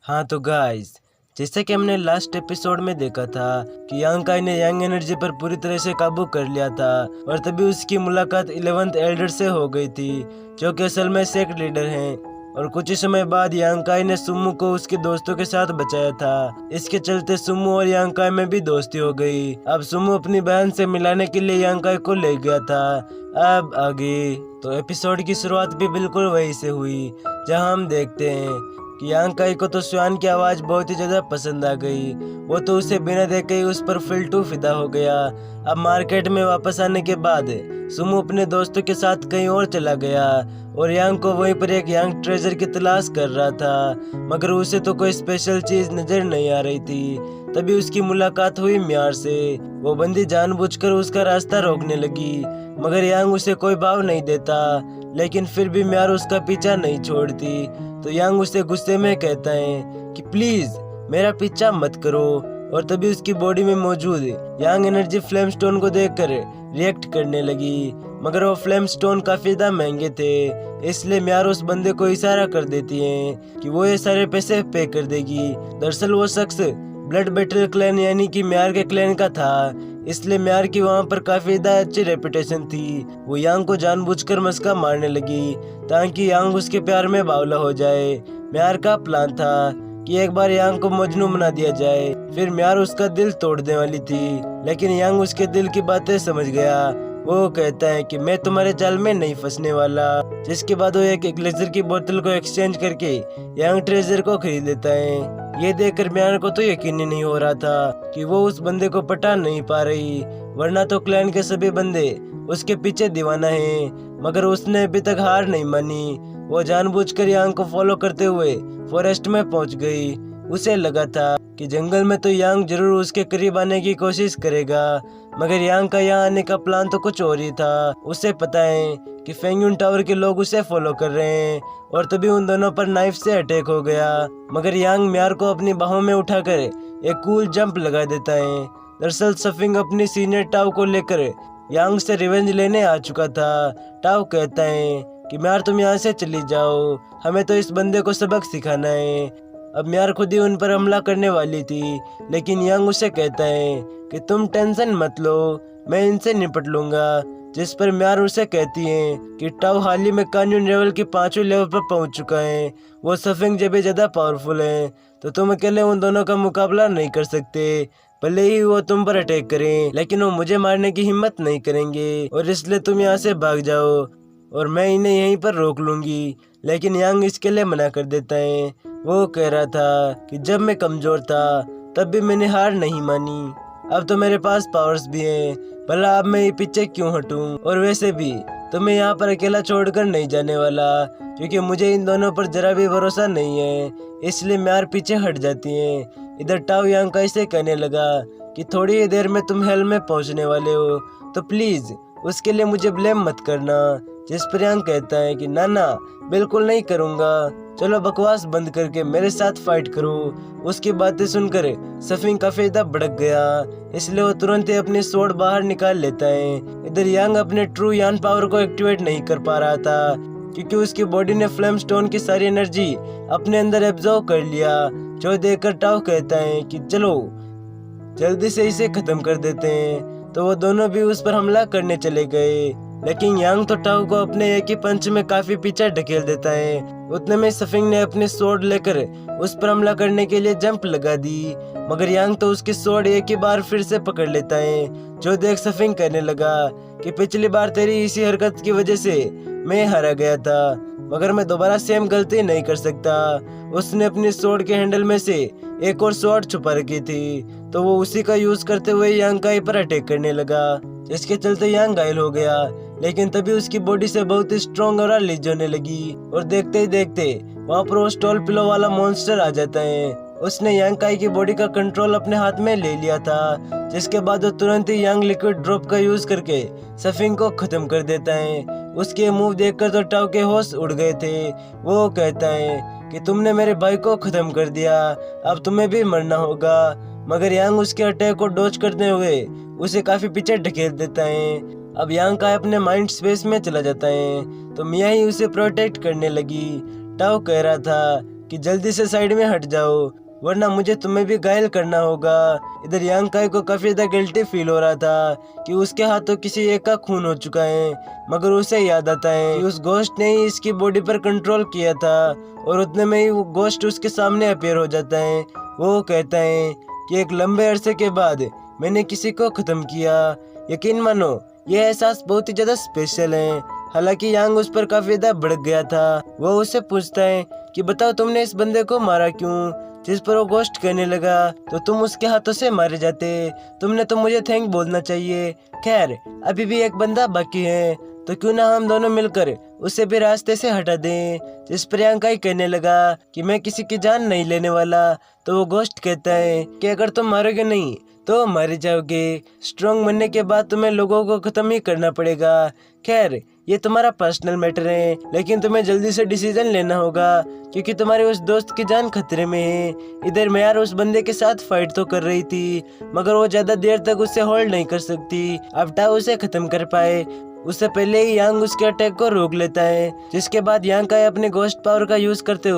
हाँ तो गाइस, जैसे कि हमने लास्ट एपिसोड में देखा था कि यांकाई ने यांग एनर्जी पर पूरी तरह से काबू कर लिया था और तभी उसकी मुलाकात 11th एल्डर से हो गई थी, जो कि असल में सेक्ट लीडर हैं। और कुछ ही समय बाद यांकाई ने सुमो को उसके दोस्तों के साथ बचाया था। इसके चलते सुमो और यांकाई में भी दोस्ती हो गई। अब सुमो अपनी बहन से मिलाने के लिए यांकाई को ले गया था। अब आगे तो एपिसोड की शुरुआत भी बिल्कुल वही से हुई, जहां हम देखते हैं कि यांकाई को तो स्वान की आवाज बहुत ही ज्यादा पसंद आ गई। वो तो उसे बिना देखे ही उस पर फिल टू फिदा हो गया। अब मार्केट में वापस आने के बाद सुमो अपने दोस्तों के साथ कहीं और चला गया और यांग को वहीं पर एक यांग ट्रेजर की तलाश कर रहा था, मगर उसे तो कोई स्पेशल चीज नजर नहीं आ रही थी। तभी उसकी मुलाकात हुई म्यार से। वो बंदी जानबूझकर उसका रास्ता रोकने लगी, मगर यांग उसे कोई भाव नहीं देता, लेकिन फिर भी म्यार उसका पीछा नहीं छोड़ती। तो यांग उसे गुस्से में कहता है कि प्लीज मेरा पीछा मत करो। और तभी उसकी बॉडी में मौजूद यांग एनर्जी फ्लेम स्टोन को देखकर रिएक्ट करने लगी, मगर वो फ्लेम स्टोन काफी ज्यादा महंगे थे, इसलिए म्यार उस बंदे को इशारा कर देती है कि वो ये सारे पैसे पे कर देगी। दरअसल वो शख्स ब्लड बैटल क्लैन यानी कि म्यार के क्लैन का था, इसलिए म्यार की वहाँ पर काफी ज्यादा अच्छी रेपुटेशन थी। वो यांग को जानबूझकर मस्का मारने लगी ताकि यांग उसके प्यार में बावला हो जाए। म्यार का प्लान था कि एक बार यांग को मजनू बना दिया जाए, फिर म्यार उसका दिल तोड़ने वाली थी, लेकिन यांग उसके दिल की बातें समझ गया। वो कहता है कि मैं तुम्हारे जाल में नहीं फंसने वाला, जिसके बाद वो एक ग्लेजर की बोतल को एक्सचेंज करके यांग ट्रेजर को खरीद लेता है। ये देखकर म्यार को तो यकीन ही नहीं हो रहा था कि वो उस बंदे को पटा नहीं पा रही, वरना तो क्लैन के सभी बंदे उसके पीछे दीवाना हैं। मगर उसने अभी तक हार नहीं मानी। वो जानबूझकर यांग को फॉलो करते हुए फॉरेस्ट में पहुंच गई। उसे लगा था कि जंगल में तो यांग जरूर उसके करीब आने की कोशिश करेगा, मगर यांग का यहाँ आने का प्लान तो कुछ और ही था। उसे पता है कि फेंगयुन टावर के लोग उसे फॉलो कर रहे हैं, और तभी उन दोनों पर नाइफ से अटैक हो गया। मगर यांग म्यार को अपनी बाहों में उठाकर एक कूल जंप लगा देता है। दरअसल सफिंग अपनी सीनियर टाव को लेकर यांग से रिवेंज लेने आ चुका था। टाव कहता है कि म्यार तुम यहाँ से चली जाओ, हमें तो इस बंदे को सबक सिखाना है। अब म्यार खुद ही उन पर हमला करने वाली थी, लेकिन यांग उसे कहता है कि तुम टेंशन मत लो, मैं इनसे निपट लूंगा। जिस पर म्यार उसे कहती है कि टाव हाल ही में कानून लेवल की 5वीं लेवल पर पहुंच चुका है, वो सफिंग जब भी ज्यादा पावरफुल है, तो तुम अकेले उन दोनों का मुकाबला नहीं कर सकते। भले ही वो तुम पर अटैक करें, लेकिन वो मुझे मारने की हिम्मत नहीं करेंगे, और इसलिए तुम यहाँ से भाग जाओ और मैं इन्हें यहीं पर रोक लूंगी। लेकिन यांग इसके लिए मना कर देता है। वो कह रहा था कि जब मैं कमजोर था तब भी मैंने हार नहीं मानी, अब तो मेरे पास पावर्स भी हैं, भला अब मैं ये पीछे क्यों हटूं। और वैसे भी तो मैं यहाँ पर अकेला छोड़कर नहीं जाने वाला, क्योंकि मुझे इन दोनों पर जरा भी भरोसा नहीं है, इसलिए म्यार पीछे हट जाती हैं। इधर टाओ यांग का इसे कहने लगा कि थोड़ी ही देर में तुम हेल में पहुँचने वाले हो, तो प्लीज उसके लिए मुझे ब्लेम मत करना। जिस पर यांग कहता है कि ना ना बिल्कुल नहीं करूँगा, चलो बकवास बंद करके मेरे साथ फाइट करो। उसकी बातें सुनकर सफिंग काफी ज्यादा भड़क गया, इसलिए वो तुरंत ही अपनी स्वॉर्ड बाहर निकाल लेता है। इधर यांग अपने ट्रू यान पावर को एक्टिवेट नहीं कर पा रहा था, क्योंकि उसकी बॉडी ने फ्लेम स्टोन की सारी एनर्जी अपने अंदर एब्जॉर्ब कर लिया। जो देखकर टाओ कहता है कि चलो जल्दी से इसे खत्म कर देते हैं। तो वो दोनों भी उस पर हमला करने चले गए, लेकिन यांग तो टाओ को अपने एक ही पंच में काफी पीछे ढकेल देता है। उतने में सफिंग ने अपनी स्वॉर्ड लेकर उस पर हमला करने के लिए जंप लगा दी, मगर यांग तो उसकी स्वॉर्ड एक ही बार फिर से पकड़ लेता है। जो देख सफिंग कहने लगा कि पिछली बार तेरी इसी हरकत की वजह से मैं हारा गया था, मगर मैं दोबारा सेम गलती नहीं कर सकता। उसने अपनी स्वॉर्ड के हैंडल में से एक और स्वॉर्ड छुपा रखी थी, तो वो उसी का यूज करते हुए यांग का पर अटैक करने लगा, जिसके चलते यांग घायल हो गया। लेकिन तभी उसकी बॉडी से बहुत ही स्ट्रॉन्ग और रिलीज होने लगी, और देखते ही देखते वहाँ पर वो स्टॉल पिलो वाला मॉन्स्टर आ जाता है। उसने यांग काई की बॉडी का कंट्रोल अपने हाथ में ले लिया था, जिसके बाद वो तुरंत ही यांग लिक्विड ड्रॉप का यूज करके सफिंग को खत्म कर देता है। उसके मूव देखकर तो टाओ के होश उड़ गए थे। वो कहता है कि तुमने मेरे भाई को खत्म कर दिया, अब तुम्हें भी मरना होगा। मगर यांग उसके अटैक को डॉज करते हुए उसे काफी पीछे ढकेल देता है। अब यांग का अपने माइंड स्पेस में चला जाता है, तो मिया ही उसे प्रोटेक्ट करने लगी। टाओ कह रहा था कि जल्दी से साइड में हट जाओ वरना मुझे तुम्हें भी घायल करना होगा। इधर यांग काई को काफी ज्यादा गिल्टी फील हो रहा था कि उसके हाथों किसी एक का खून हो चुका है, मगर उसे याद आता है कि उस गोश्त ने ही इसकी बॉडी पर कंट्रोल किया था और उतने में ही वो गोश्त उसके सामने अपीयर हो जाता है। वो कहता है कि एक लंबे अरसे के बाद मैंने किसी को खत्म किया। यकीन मानो ये एहसास बहुत ही ज्यादा स्पेशल है। हालांकि यांग उस पर काफी ज्यादा भड़क गया था। वो उससे पूछता है कि बताओ तुमने इस बंदे को मारा क्यों? जिस पर वो गोश्त कहने लगा तो तुम उसके हाथों से मारे जाते, तुमने तो मुझे थैंक बोलना चाहिए। खैर अभी भी एक बंदा बाकी है, तो क्यों ना हम दोनों मिलकर उसे भी रास्ते से हटा दें। जिस पर यांग काई कहने लगा कि मैं किसी की जान नहीं लेने वाला। तो वो गोश्त कहता है कि अगर तुम मारोगे नहीं तो मारे जाओगे। स्ट्रॉन्ग बनने के बाद तुम्हें लोगों को खत्म ही करना पड़ेगा। खैर ये तुम्हारा पर्सनल मैटर है, लेकिन तुम्हें जल्दी से डिसीजन लेना होगा क्योंकि तुम्हारे उस दोस्त की जान खतरे में है। इधर मैं यार उस बंदे के साथ फाइट तो कर रही थी, मगर वो ज्यादा देर तक उससे होल्ड नहीं कर सकती। अब टाओ उसे खत्म कर पाए उससे पहले ही यांग उसके अटैक को रोक लेता है। जिसके बाद यांग काई अपने गोश्त पावर का यूज करते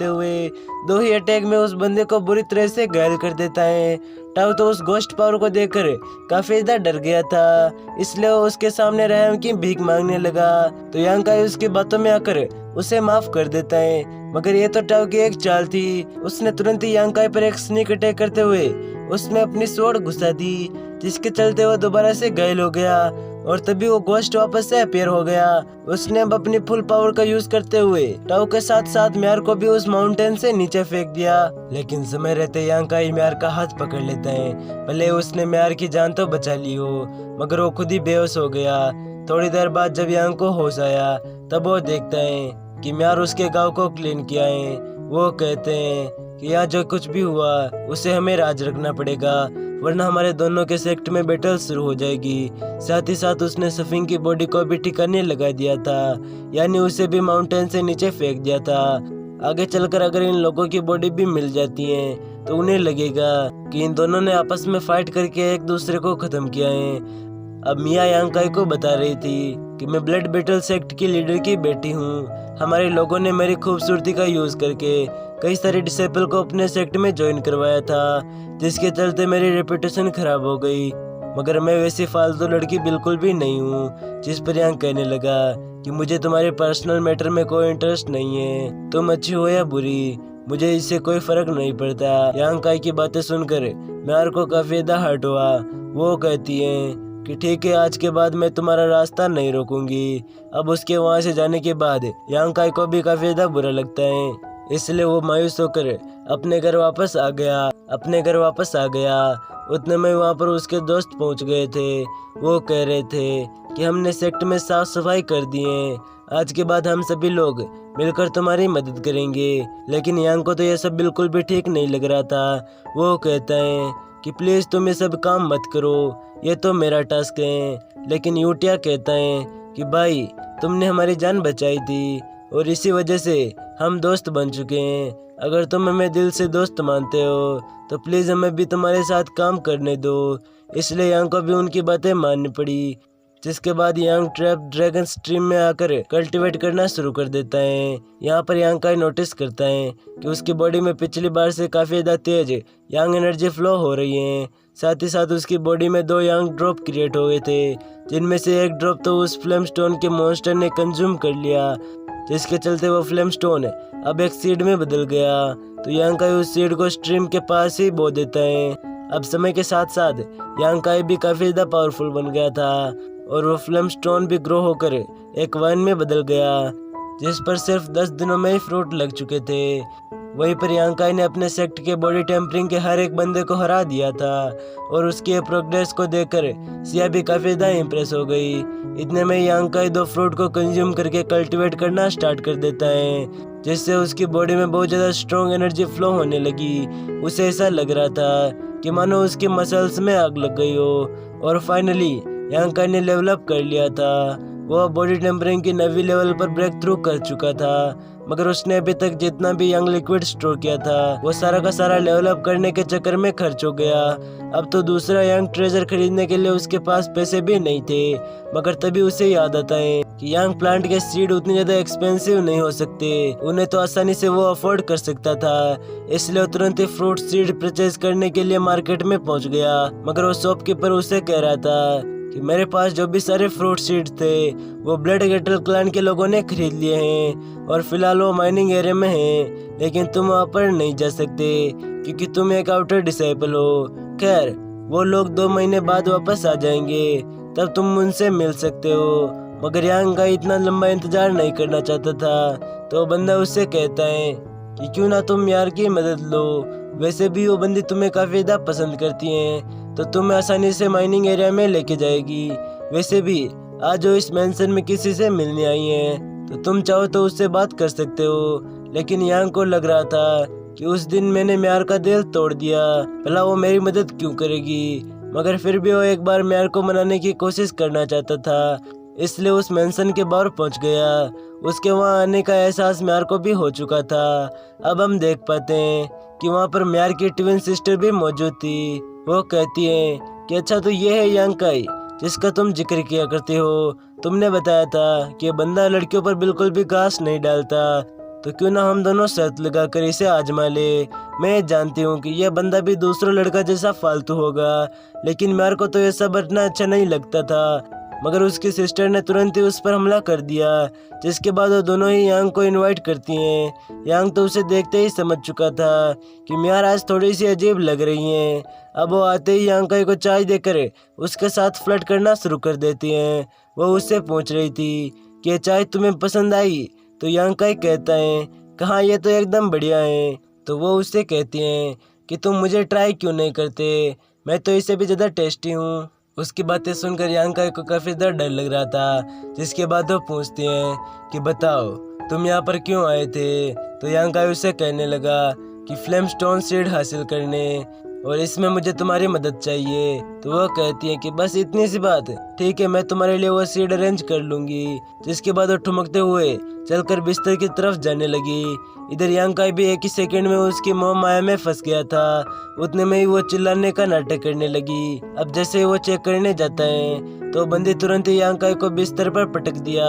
हुए दो ही अटैक में उस बंदे को बुरी तरह से घायल कर देता है। टाओ तो उस गोश्त पावर को देखकर काफी ज्यादा डर गया था, इसलिए वो उसके सामने रहम की भीख मांगने लगा। तो यांग काई उसकी बातों में आकर उसे माफ कर देता है, मगर ये तो टाओ की एक चाल थी। उसने तुरंत ही यांग काई पर एक स्नीक अटैक करते हुए उसमें अपनी स्वॉर्ड घुसा दी, जिसके चलते वो दोबारा से घायल हो गया और तभी वो गोश्त वापस से अपीयर हो गया। उसने अब अपनी फुल पावर का यूज करते हुए टाओ के साथ साथ म्यार को भी उस माउंटेन से नीचे फेंक दिया। लेकिन समय रहते यांग काई म्यार का हाथ पकड़ लेता है। भले उसने म्यार की जान तो बचा ली हो, मगर वो खुद ही बेहोश हो गया। थोड़ी देर बाद जब यांग को होश आया तब वो देखता है कि म्यार उसके गाँव को क्लीन किया है। वो कहते हैं कि यहाँ जो कुछ भी हुआ उसे हमें राज रखना पड़ेगा, वरना हमारे दोनों के सेक्ट में बैटल शुरू हो जाएगी। साथ ही साथ उसने सफिंग की बॉडी को भी ठिकाने लगा दिया था, यानी उसे भी माउंटेन से नीचे फेंक दिया था। आगे चलकर अगर इन लोगों की बॉडी भी मिल जाती है तो उन्हें लगेगा कि इन दोनों ने आपस में फाइट करके एक दूसरे को खत्म किया है। अब मिया यांग काई को बता रही थी कि मैं ब्लड बैटल सेक्ट की लीडर की बेटी हूँ। हमारे लोगों ने मेरी खूबसूरती का यूज करके कई सारे डिसेबल को अपने सेक्ट में ज्वाइन करवाया था, जिसके चलते मेरी रेपुटेशन खराब हो गई। मगर मैं वैसी फालतू लड़की बिल्कुल भी नहीं हूँ। जिस पर यांग कहने लगा कि मुझे तुम्हारे पर्सनल मैटर में कोई इंटरेस्ट नहीं है, तुम अच्छी हो या बुरी मुझे इससे कोई फर्क नहीं पड़ता। यांग काई की बातें सुनकर म्यार को काफी ज्यादा हर्ट हुआ। वो कहती है कि ठीक है, आज के बाद मैं तुम्हारा रास्ता नहीं रोकूंगी। अब उसके वहाँ से जाने के बाद यांग काई को भी काफी ज्यादा बुरा लगता है, इसलिए वो मायूस होकर अपने घर वापस आ गया। उतने में वहाँ पर उसके दोस्त पहुँच गए थे। वो कह रहे थे कि हमने सेक्ट में साफ सफाई कर दी है, आज के बाद हम सभी लोग मिलकर तुम्हारी मदद करेंगे। लेकिन यांग को तो यह सब बिल्कुल भी ठीक नहीं लग रहा था। वो कहता है कि प्लीज तुम ये सब काम मत करो, ये तो मेरा टास्क है। लेकिन यूटिया कहता है कि भाई तुमने हमारी जान बचाई थी और इसी वजह से हम दोस्त बन चुके हैं। अगर तुम हमें दिल से दोस्त मानते हो तो प्लीज हमें भी तुम्हारे साथ काम करने दो। इसलिए यांग को भी उनकी बातें माननी पड़ी। जिसके बाद यांग ट्रैप ड्रैगन स्ट्रीम में आकर कल्टीवेट करना शुरू कर देता है। यहाँ पर यांग काई नोटिस करता है कि उसकी बॉडी में पिछली बार से काफी ज्यादा तेज यांग एनर्जी फ्लो हो रही है। साथ ही साथ उसकी बॉडी में 2 यांग ड्रॉप क्रिएट हो गए थे, जिनमें से एक ड्रॉप तो उस फ्लेम स्टोन के मॉन्स्टर ने कंज्यूम कर लिया, जिसके चलते वो फ्लेम स्टोन अब एक सीड में बदल गया। तो यांग काई उस सीड को स्ट्रीम के पास ही बो देता है। अब समय के साथ साथ यांग काई भी काफी ज्यादा पावरफुल बन गया था और वो फ्लेम स्टोन भी ग्रो होकर एक वाइन में बदल गया, जिस पर सिर्फ 10 दिनों में ही फ्रूट लग चुके थे। वहीं पर यांग काई ने अपने सेक्ट के बॉडी टेम्परिंग के हर एक बंदे को हरा दिया था और उसके प्रोग्रेस को देखकर सिया भी काफी ज्यादा इम्प्रेस हो गई। इतने में यांग काई 2 फ्रूट को कंज्यूम करके कल्टीवेट करना स्टार्ट कर देता है, जिससे उसकी बॉडी में बहुत ज्यादा स्ट्रॉन्ग एनर्जी फ्लो होने लगी। उसे ऐसा लग रहा था कि मानो उसके मसल्स में आग लग गई हो। और फाइनली यांग काई ने लेवल अप कर लिया था। वो बॉडी टेम्परिंग की नवी लेवल पर ब्रेक थ्रू कर चुका था, मगर उसने अभी तक जितना भी यंग लिक्विड स्टोर किया था वो सारा का सारा डेवलप करने के चक्कर में खर्च हो गया। अब तो दूसरा यंग ट्रेजर खरीदने के लिए उसके पास पैसे भी नहीं थे, मगर तभी उसे याद आता है कि यंग प्लांट के सीड उतने ज्यादा एक्सपेंसिव नहीं हो सकते, उन्हें तो आसानी से वो अफोर्ड कर सकता था। इसलिए वो तुरंत ही फ्रूट सीड परचेज करने के लिए मार्केट में पहुंच गया। मगर वो शॉपकीपर उसे कह रहा था कि मेरे पास जो भी सारे फ्रूट सीड्स थे वो ब्लड गेटल क्लैन के लोगों ने खरीद लिए हैं और फिलहाल वो माइनिंग एरिया में हैं, लेकिन तुम वहाँ पर नहीं जा सकते क्योंकि तुम एक आउटर डिसेबल हो। खैर वो लोग 2 महीने बाद वापस आ जाएंगे, तब तुम उनसे मिल सकते हो। मगर यांग का इतना लंबा इंतजार नहीं करना चाहता था, तो बंदा उससे कहता है कि क्यों ना तुम यार की मदद लो, वैसे भी वो बंदी तुम्हें काफी ज्यादा पसंद करती हैं तो तुम्हें आसानी से माइनिंग एरिया में लेके जाएगी। वैसे भी आज वो इस मेंशन में किसी से मिलने आई हैं तो तुम चाहो तो उससे बात कर सकते हो। लेकिन यांग को लग रहा था कि उस दिन मैंने म्यार का दिल तोड़ दिया, भला वो मेरी मदद क्यों करेगी। मगर फिर भी वो एक बार म्यार को मनाने की कोशिश करना चाहता था, इसलिए उस मेंशन के बाहर पहुंच गया। उसके वहां आने का एहसास म्यार को भी हो चुका था। अब हम देख पाते हैं कि वहां पर म्यार की ट्विन सिस्टर भी मौजूद थी। वो कहती है कि अच्छा तो ये है यांग काई जिसका तुम जिक्र किया करते हो, तुमने बताया था कि ये बंदा लड़कियों पर बिल्कुल भी घास नहीं डालता, तो क्यों ना हम दोनों शर्त लगाकर इसे आजमा ले। मैं जानती हूँ कि यह बंदा भी दूसरा लड़का जैसा फालतू होगा, लेकिन म्यार को तो ये सब इतना अच्छा नहीं लगता था। मगर उसकी सिस्टर ने तुरंत ही उस पर हमला कर दिया, जिसके बाद वो दोनों ही यांग को इनवाइट करती हैं। यांग तो उसे देखते ही समझ चुका था कि म्यार आज थोड़ी सी अजीब लग रही हैं। अब वो आते ही यांग काई को चाय देकर उसके साथ फ्लर्ट करना शुरू कर देती हैं। वो उससे पूछ रही थी कि चाय तुम्हें पसंद आई, तो यांग काई कहता है कहाँ, ये तो एकदम बढ़िया है। तो वो उससे कहती हैं कि तुम मुझे ट्राई क्यों नहीं करते, मैं तो इससे भी ज़्यादा टेस्टी हूँ। उसकी बातें सुनकर यांग काई को काफ़ी ज़्यादा डर लग रहा था, जिसके बाद वो पूछते हैं कि बताओ तुम यहाँ पर क्यों आए थे। तो यांग काई उससे कहने लगा कि फ्लेम स्टोन सीड हासिल करने, और इसमें मुझे तुम्हारी मदद चाहिए। तो वो कहती है कि बस इतनी सी बात, ठीक है मैं तुम्हारे लिए वो सीड अरेंज कर लूंगी। जिसके बाद वो ठुमकते हुए चलकर बिस्तर की तरफ जाने लगी। इधर यांग काई भी एक ही सेकंड में उसकी मोह माया में फंस गया था। उतने में ही वो चिल्लाने का नाटक करने लगी। अब जैसे ही वो चेक करने जाता है तो बंदी तुरंत ही यांग काई को बिस्तर पर पटक दिया।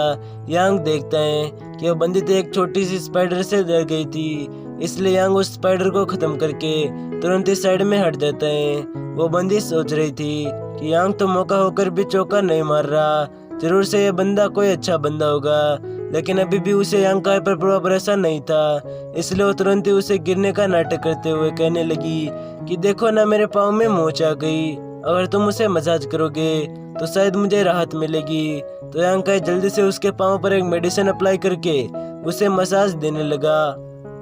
यांग देखता है कि वो बंदी तो एक छोटी सी स्पाइडर से डर गई थी, इसलिए यांग उस स्पाइडर को खत्म करके तुरंत ही साइड में हट जाता है। वो बंदी सोच रही थी कि यांग तो मौका होकर भी चौका नहीं मार रहा, जरूर से ये बंदा कोई अच्छा बंदा होगा, लेकिन अभी भी उसे यांग काई पर पूरा भरोसा नहीं था। इसलिए वो तुरंत ही उसे गिरने का नाटक करते हुए कहने लगी कि देखो ना मेरे पाँव में मोच आ गई, अगर तुम उसे मसाज करोगे तो शायद मुझे राहत मिलेगी। तो यांग काई जल्दी से उसके पाँव पर एक मेडिसिन अप्लाई करके उसे मसाज देने लगा।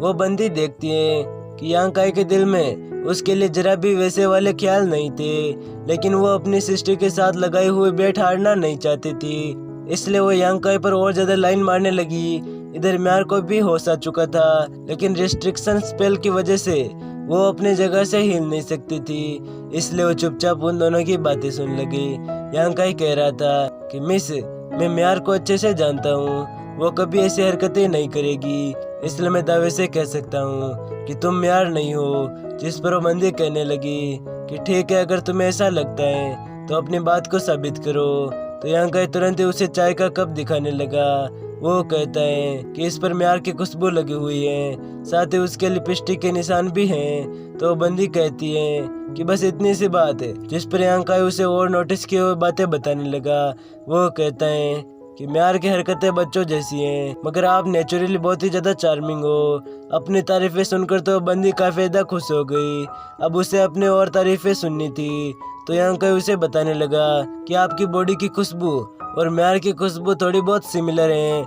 वो बंदी देखती है कि यांग काई के दिल में उसके लिए जरा भी वैसे वाले ख्याल नहीं थे, लेकिन वो अपनी सिस्टर के साथ लगाए हुए बेट हारना नहीं चाहती थी, इसलिए वो यांग काई पर और ज्यादा लाइन मारने लगी। इधर म्यार को भी होश आ चुका था, लेकिन रिस्ट्रिक्शन स्पेल की वजह से वो अपनी जगह से हिल नहीं सकती थी, इसलिए वो चुपचाप उन दोनों की बातें सुन लगी। यांग काई कह रहा था कि मिस, मैं म्यार को अच्छे से जानता हूँ, वो कभी ऐसी हरकतें नहीं करेगी, इसलिए मैं दावे से कह सकता हूँ कि तुम म्यार नहीं हो। जिस पर वो बंदी कहने लगी कि ठीक है, अगर तुम्हें ऐसा लगता है तो अपनी बात को साबित करो। तो यांग काई तुरंत ही उसे चाय का कप दिखाने लगा। वो कहता है कि इस पर म्यार की खुशबू लगी हुई है, साथ ही उसके लिपस्टिक के निशान भी हैं। तो बंदी कहती है कि बस इतनी सी बात है, जिस पर यांग काई उसे और नोटिस किए हुए बातें बताने लगा। वो कहता है कि म्यार की हरकतें बच्चों जैसी हैं, मगर आप नेचुरली बहुत ही ज्यादा चार्मिंग हो। अपनी तारीफें सुनकर तो बंदी काफी ज्यादा खुश हो गई। अब उसे अपने और तारीफें सुननी थी, तो यांग काई उसे बताने लगा कि आपकी बॉडी की खुशबू और म्यार की खुशबू थोड़ी बहुत सिमिलर है,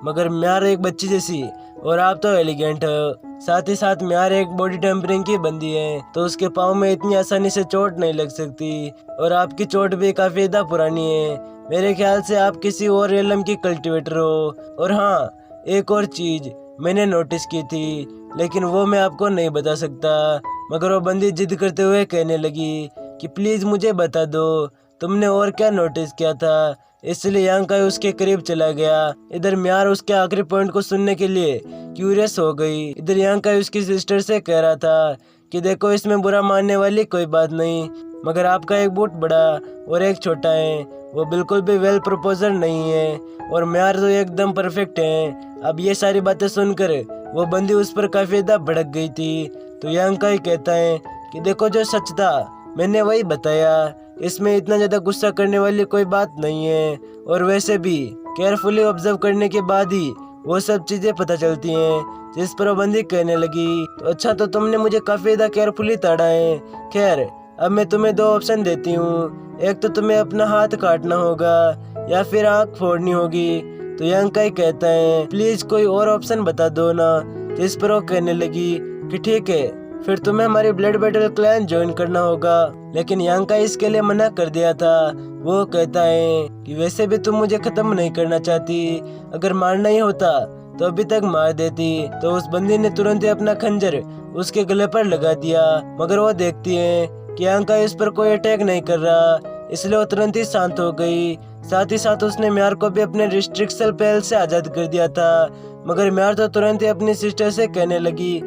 मगर म्यार एक बच्ची जैसी और आप तो एलिगेंट हो। साथ ही साथ म्यार एक बॉडी टेम्परिंग की बंदी है, तो उसके पाँव में इतनी आसानी से चोट नहीं लग सकती, और आपकी चोट भी काफी ज्यादा पुरानी है। मेरे ख्याल से आप किसी और रेलम की कल्टीवेटर हो। और हाँ, एक और चीज मैंने नोटिस की थी, लेकिन वो मैं आपको नहीं बता सकता। मगर वो बंदी जिद करते हुए कहने लगी कि प्लीज मुझे बता दो, तुमने और क्या नोटिस किया था इसलिए यांकाई उसके करीब चला गया। इधर म्यार उसके आखिरी पॉइंट को सुनने के लिए क्यूरियस हो गई। इधर यांकाई उसकी सिस्टर से कह रहा था कि देखो, इसमें बुरा मानने वाली कोई बात नहीं, मगर आपका एक बूट बड़ा और एक छोटा है, वो बिल्कुल भी वेल प्रपोजर नहीं है, और म्यार तो एकदम परफेक्ट है। अब ये सारी बातें सुनकर वो बंदी उस पर काफी ज्यादा भड़क गई थी। तो यांकाई कहता है कि देखो, जो सच था मैंने वही बताया, इसमें इतना ज्यादा गुस्सा करने वाली कोई बात नहीं है, और वैसे भी केयरफुली ऑब्जर्व करने के बाद ही वो सब चीजें पता चलती हैं। जिस पर वो बंदी कहने लगी, तो अच्छा, तो तुमने मुझे काफी ज्यादा केयरफुली ताड़ा है। खैर, अब मैं तुम्हें दो ऑप्शन देती हूँ, एक तो तुम्हें अपना हाथ काटना होगा या फिर आँख फोड़नी होगी। तो यांकाई कहता है प्लीज कोई और ऑप्शन बता दो ना। जिस पर वो कहने लगी कि ठीक है, फिर तुम्हें हमारी ब्लड बैटल क्लैन ज्वाइन करना होगा। लेकिन यांकाई इसके लिए मना कर दिया था। वो कहता है कि वैसे भी तुम मुझे खत्म नहीं करना चाहती, अगर मारना ही होता तो अभी तक मार देती। तो उस बंदी ने तुरंत ही अपना खंजर उसके गले पर लगा दिया, मगर वो देखती है कि यांकाई इस पर कोई अटैक नहीं कर रहा, इसलिए वो तुरंत ही शांत हो गई। साथ ही साथ उसने म्यार को भी अपने रिस्ट्रिक्शन पेल से आजाद कर दिया था। मगर म्यार तो तुरंत ही अपनी सिस्टर से कहने लगी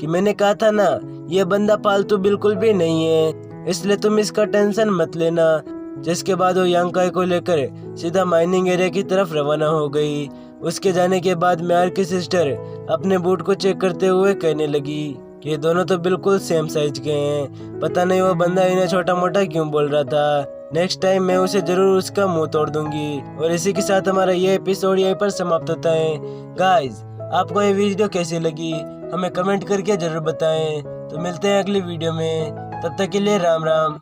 कि मैंने कहा था ना, ये बंदा पालतू बिल्कुल भी नहीं है, इसलिए तुम इसका टेंशन मत लेना। जिसके बाद वो यांकाई को लेकर सीधा माइनिंग एरिया की तरफ रवाना हो गई। उसके जाने के बाद म्यार की सिस्टर अपने बूट को चेक करते हुए कहने लगी कि ये दोनों तो बिल्कुल सेम साइज के हैं, पता नहीं वो बंदा इन्हें छोटा मोटा क्यों बोल रहा था। नेक्स्ट टाइम मैं उसे जरूर उसका मुंह तोड़ दूंगी। और इसी के साथ हमारा ये एपिसोड यहीं पर समाप्त होता है। गाइज, आपको ये वीडियो कैसी लगी हमें कमेंट करके जरूर बताएं। तो मिलते हैं अगली वीडियो में, तब तक के लिए राम राम।